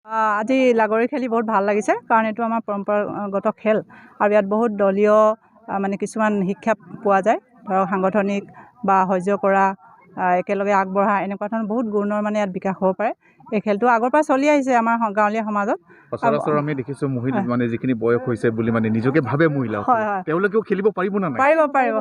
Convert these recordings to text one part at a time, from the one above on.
আজি লাগৰি খেলি বহুত ভাল লাগিছে কাৰণ এইটো আমাৰ পৰম্পৰাগত খেল আৰু ইয়াত বহুত দলীয় মানে কিছুমান শিক্ষা পোৱা যায় ধৰক সাংগঠনিক বা সহ্য কৰা একেলগে আগবঢ়া এনেকুৱা ধৰণৰ বহুত গুণৰ মানে ইয়াত বিকাশ হ'ব পাৰে এই খেলটো আগৰ পৰা চলি আহিছে আমাৰ গাঁৱলীয়া সমাজত সচৰাচৰ আমি দেখিছোঁ মহিলা মানে যিখিনি বয়স হৈছে বুলি মানে নিজকে ভাবে মহিলা তেওঁলোকেও খেলিব পাৰিব না নাই পাৰিব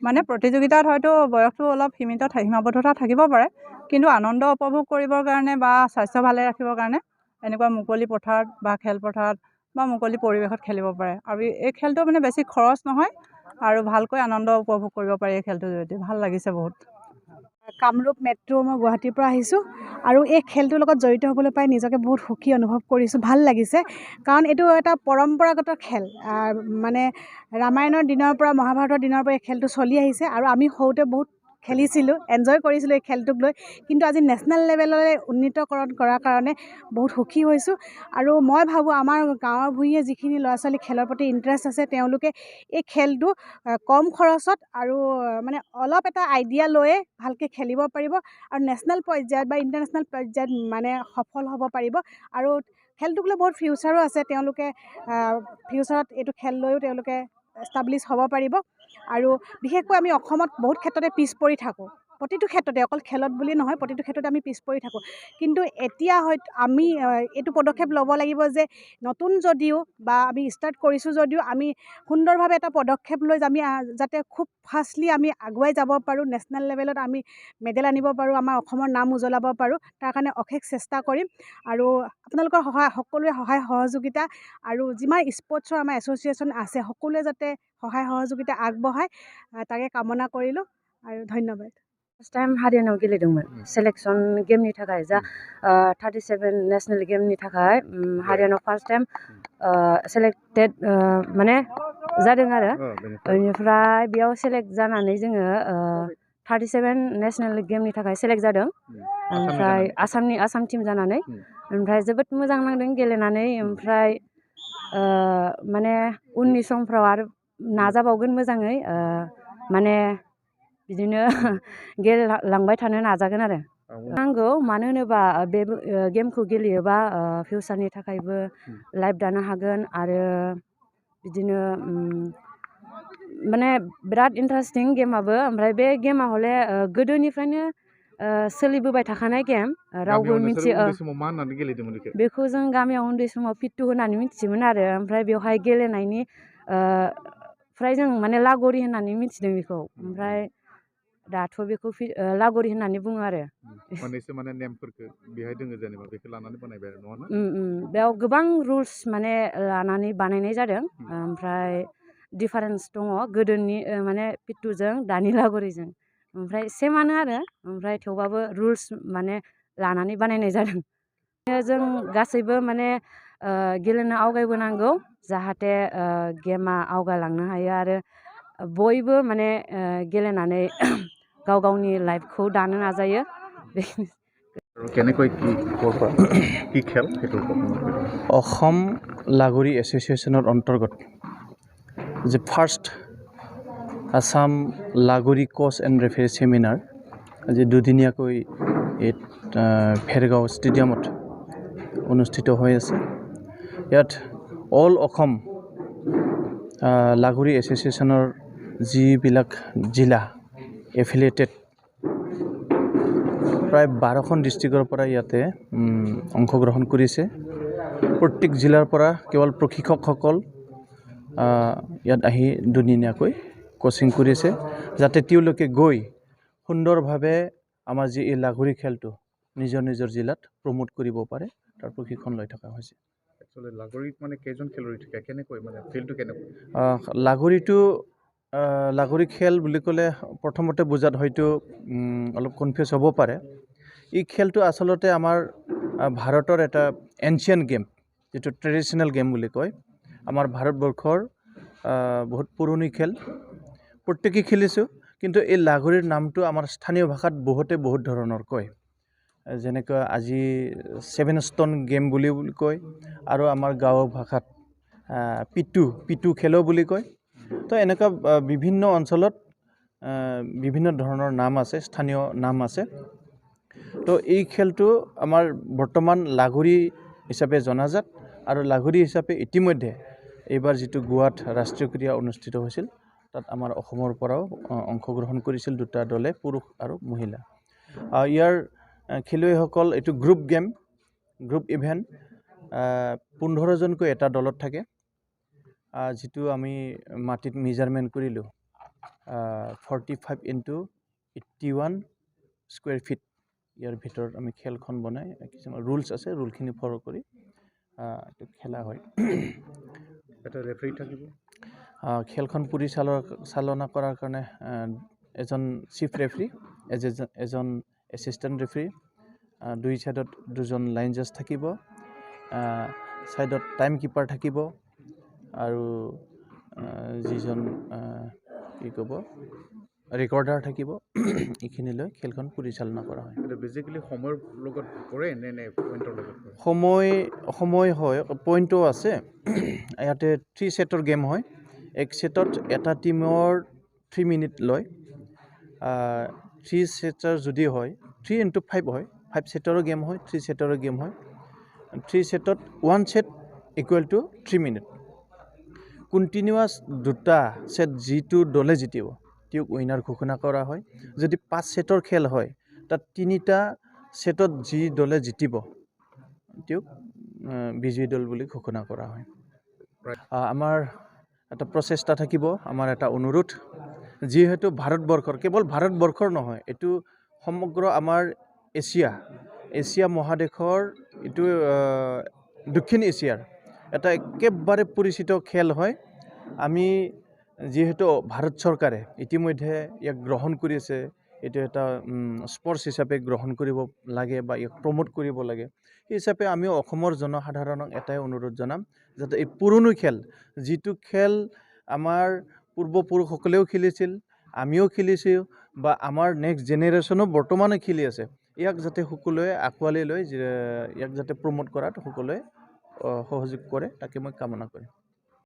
মানে প্ৰতিযোগিতাত হয়তো বয়সটো অলপ সীমাবদ্ধতা থাকিব পাৰে কিন্তু আনন্দ উপভোগ কৰিবৰ কাৰণে বা স্বাস্থ্য ভালে ৰাখিবৰ কাৰণে এনেকুৱা মুকলি পথাৰত বা খেলপথাৰত বা মুকলি পৰিৱেশত খেলিব পাৰে আৰু এই খেলটো মানে বেছি খৰচ নহয় আৰু ভালকৈ আনন্দ উপভোগ কৰিব পাৰি এই খেলটোৰ জৰিয়তে ভাল লাগিছে বহুত কামৰূপ মেট্ৰ' মই গুৱাহাটীৰ পৰা আহিছোঁ আৰু এই খেলটোৰ লগত জড়িত হ'বলৈ পাই নিজকে বহুত সুখী অনুভৱ কৰিছোঁ ভাল লাগিছে কাৰণ এইটো এটা পৰম্পৰাগত খেল মানে ৰামায়ণৰ দিনৰ পৰা মহাভাৰতৰ দিনৰ পৰা এই খেলটো চলি আহিছে আৰু আমি সৰুতে বহুত খেলিছিলোঁ এনজয় কৰিছিলোঁ এই খেলটোক লৈ কিন্তু আজি নেশ্যনেল লেভেললৈ উন্নীতকৰণ কৰাৰ কাৰণে বহুত সুখী হৈছোঁ আৰু মই ভাবোঁ আমাৰ গাঁৱৰ ভূঞে যিখিনি ল'ৰা ছোৱালী খেলৰ প্ৰতি ইণ্টাৰেষ্ট আছে তেওঁলোকে এই খেলটো কম খৰচত আৰু মানে অলপ এটা আইডিয়া লৈয়ে ভালকৈ খেলিব পাৰিব আৰু নেশ্যনেল পৰ্যায়ত বা ইণ্টাৰনেশ্যনেল পৰ্যায়ত মানে সফল হ'ব পাৰিব আৰু খেলটোক লৈ বহুত ফিউচাৰো আছে তেওঁলোকে ফিউচাৰত এইটো খেল লৈও তেওঁলোকে এষ্টাব্লিছ হ'ব পাৰিব আৰু বিশেষকৈ আমি অসমত বহুত ক্ষেত্ৰতে পিছ পৰি থাকোঁ প্ৰতিটো ক্ষেত্ৰতে অকল খেলত বুলি নহয় প্ৰতিটো ক্ষেত্ৰতে আমি পিছ পৰি থাকোঁ কিন্তু এতিয়া হয়তো আমি এইটো পদক্ষেপ ল'ব লাগিব যে নতুন যদিও বা আমি ষ্টাৰ্ট কৰিছোঁ যদিও আমি সুন্দৰভাৱে এটা পদক্ষেপ লৈ আমি যাতে খুব ফাষ্টলি আমি আগুৱাই যাব পাৰোঁ নেশ্যনেল লেভেলত আমি মেডেল আনিব পাৰোঁ আমাৰ অসমৰ নাম উজ্বলাব পাৰোঁ তাৰ কাৰণে অশেষ চেষ্টা কৰিম আৰু আপোনালোকৰ সকলোৱে সহায় সহযোগিতা আৰু যিমান স্পৰ্টছৰ আমাৰ এছ'চিয়েশ্যন আছে সকলোৱে যাতে সহায় সহযোগিতা আগবঢ়ায় তাকে কামনা কৰিলোঁ আৰু ধন্যবাদ फार्स्ट टाइम हारियानाव गेलेदोंमोन सेलेक्शन गेमनि थाखाय जा 37 नेशनेल गेमनि थाखाय हारियानाव फार्स्ट टाइम सेलेक्टेड माने जादों आरो बेनिफ्राय बेयाव सेलेक्ट जानानै जोङो 37 नेशनेल गेमनि थाखाय सेलेक्ट जादों ओमफ्राय आसाम टीम जानानै ओमफ्राय जोबोद मोजां नांदों गेलेनानै ओमफ्राय माने उननि समफ्राव आरो नाजाबावगोन मोजाङै माने बिदिनो गेलेलांबाय थानो नाजागोन आरो नांगौ मानो होनोबा बे गेमखौ गेलेयोबा फिउचारनि थाखायबो लाइफ दानो हागोन आरो बिदिनो माने बिराद इन्टारेस्टिं गेमाबो ओमफ्राय बे गेमा हले गोदोनिफ्रायनो सोलिबोबाय थाखानाय गेम रावबो मिथियो बेखौ जों गामियाव उन्दै समाव पिट्टु होननानै मिथियोमोन आरो ओमफ्राय बेवहाय गेलेनायनि फ्राय जों माने लागरि होननानै मिथिदों बेखौ ओमफ्राय दाथ' बेखौ लागरि होननानै बुङो आरो मोननैसो माने नेमफोरखौ बेहाय दोङो जेनेबा बेखौ लानानै बानायबाय आरो नङा ना बेयाव गोबां रुल्स माने लानानै बानायनाय जादों ओमफ्राय डिफारेन्स दङ गोदोनि माने पिट्टुजों दानि लागरिजों ओमफ्राय सेमानो आरो ओमफ्राय थेवबाबो रुल्स माने लानानै बानायनाय जादों जों गासैबो माने गेलेनो आवगायबोनांगौ जाहाथे गेमा आवगायलांनो हायो आरो बयबो माने गेलेनानै गाव गावनि लाइफखौ दानो नाजायो অসম লাগৰি এছ'চিয়েশ্যনৰ অন্তৰ্গত যে first Assam Lagori coach and referee seminar আজি দুদিনীয়াকৈ এই ফেৰগাঁও ষ্টেডিয়ামত অনুষ্ঠিত হৈ আছে ইয়াত অল অসম লাগৰি এছ'চিয়েশ্যনৰ যিবিলাক জিলা এফিলিয়েটেড প্ৰায় 12খন ডিষ্ট্ৰিক্টৰ পৰা ইয়াতে অংশগ্ৰহণ কৰিছে প্ৰত্যেক জিলাৰ পৰা কেৱল প্ৰশিক্ষকসকল ইয়াত আহি দুদিনীয়াকৈ কোচিং কৰিছে যাতে তেওঁলোকে গৈ সুন্দৰভাৱে আমাৰ যি এই লাগৰি খেলটো নিজৰ নিজৰ জিলাত প্ৰমোট কৰিব পাৰে তাৰ প্ৰশিক্ষণ লৈ থকা হৈছে লাগৰিত মানে কেইজন খেলুৱৈ থাকে কেনেকৈ মানে ফিল্ডটো কেনেকৈ লাগৰি খেল বুলি ক'লে প্ৰথমতে বুজাত হয়তো অলপ কনফিউজ হ'ব পাৰে এই খেলটো আচলতে আমাৰ ভাৰতৰ এটা এনচিয়েণ্ট গেম যেটো ট্ৰেডিশ্যনেল গেম বুলি কয় আমাৰ ভাৰতবৰ্ষৰ বহুত পুৰণি খেল প্ৰত্যেকেই খেলিছোঁ কিন্তু এই লাগৰিৰ নামটো আমাৰ স্থানীয় ভাষাত বহুত ধৰণৰ কয় যেনেকৈ আজি 7 ষ্টন গেম বুলি কয় আৰু আমাৰ গাঁৱৰ ভাষাত পিটু খেলো বুলি কয় তো এনেকুৱা বিভিন্ন অঞ্চলত বিভিন্ন ধৰণৰ নাম আছে স্থানীয় নাম আছে তো এই খেলটো আমাৰ বৰ্তমান লাগৰি হিচাপে জনাজাত আৰু লাগুৰি হিচাপে ইতিমধ্যে এইবাৰ যিটো গোৱাত ৰাষ্ট্ৰীয় ক্ৰীড়া অনুষ্ঠিত হৈছিল তাত আমাৰ অসমৰ পৰাও অংশগ্ৰহণ কৰিছিল দুটা দলে পুৰুষ আৰু মহিলা ইয়াৰ খেলুৱৈসকল এইটো গ্ৰুপ গেম গ্ৰুপ ইভেন্ট 15 জনকৈ এটা দলত থাকে যিটো আমি মাটিত মেজাৰমেণ্ট কৰিলোঁ 45x81 স্কুৱেৰ ফিট ইয়াৰ ভিতৰত আমি খেলখন বনাই কিছুমান ৰুলছ আছে ৰুলখিনি ফলো কৰি এইটো খেলা হয় এটা ৰেফাৰী থাকিব খেলখন পৰিচালনা কৰাৰ কাৰণে এজন চিফ ৰেফাৰী এজন এছিষ্টেণ্ট ৰেফাৰী দুই সাইডত দুজন লাইন জাজ থাকিব সাইডত টাইম কিপাৰ থাকিব আৰু যিজন কি ক'ব ৰেকৰ্ডাৰ থাকিব এইখিনিলৈ খেলখন পৰিচালনা কৰা হয় এটা বেসিক্যালি সময়ৰ লগত কৰে নে পইণ্টৰ লগত কৰে সময় হয় পইণ্টও আছে ইয়াতে 3 সেটৰ গেম হয় এক সেটত এটা টিমৰ 3 মিনিট লয় 3 সেটৰ যদি হয় 3x5 হয় 5 সেটৰো গেম হয় 3 সেটৰো গেম হয় 3 সেটত 1 set equal to 3 minute continuous দুটা সেট যিটো দলে জিতিব তেওঁক উইনাৰ ঘোষণা কৰা হয় যদি 5 সেটৰ খেল হয় তাত 3টা সেটত যি দলে জিতিব তেওঁক বিজয়ী দল বুলি ঘোষণা কৰা হয় আমাৰ এটা প্ৰচেষ্টা থাকিব আমাৰ এটা অনুৰোধ যিহেতু ভাৰতবৰ্ষৰ কেৱল ভাৰতবৰ্ষৰ নহয় এইটো সমগ্ৰ আমাৰ এছিয়া মহাদেশৰ এইটো দক্ষিণ এছিয়াৰ এটা একেবাৰে পৰিচিত খেল হয় আমি যিহেতু ভাৰত চৰকাৰে ইতিমধ্যে ইয়াক গ্ৰহণ কৰিছে এইটো এটা স্পৰ্টছ হিচাপে গ্ৰহণ কৰিব লাগে বা ইয়াক প্ৰমোট কৰিব লাগে এই হিচাপে আমি অসমৰ জনসাধাৰণক এটাই অনুৰোধ জনাম যাতে এই পুৰণি খেল যিটো খেল আমাৰ পূৰ্বপুৰুষসকলেও খেলিছিল আমিও খেলিছোঁ বা আমাৰ নেক্সট জেনেৰেশ্যনো বৰ্তমানে খেলি আছে ইয়াক যাতে সকলোৱে আঁকোৱালি লৈ ইয়াক যাতে প্ৰমোট কৰাত সকলোৱে সহযোগ কৰে তাকে মই কামনা কৰিম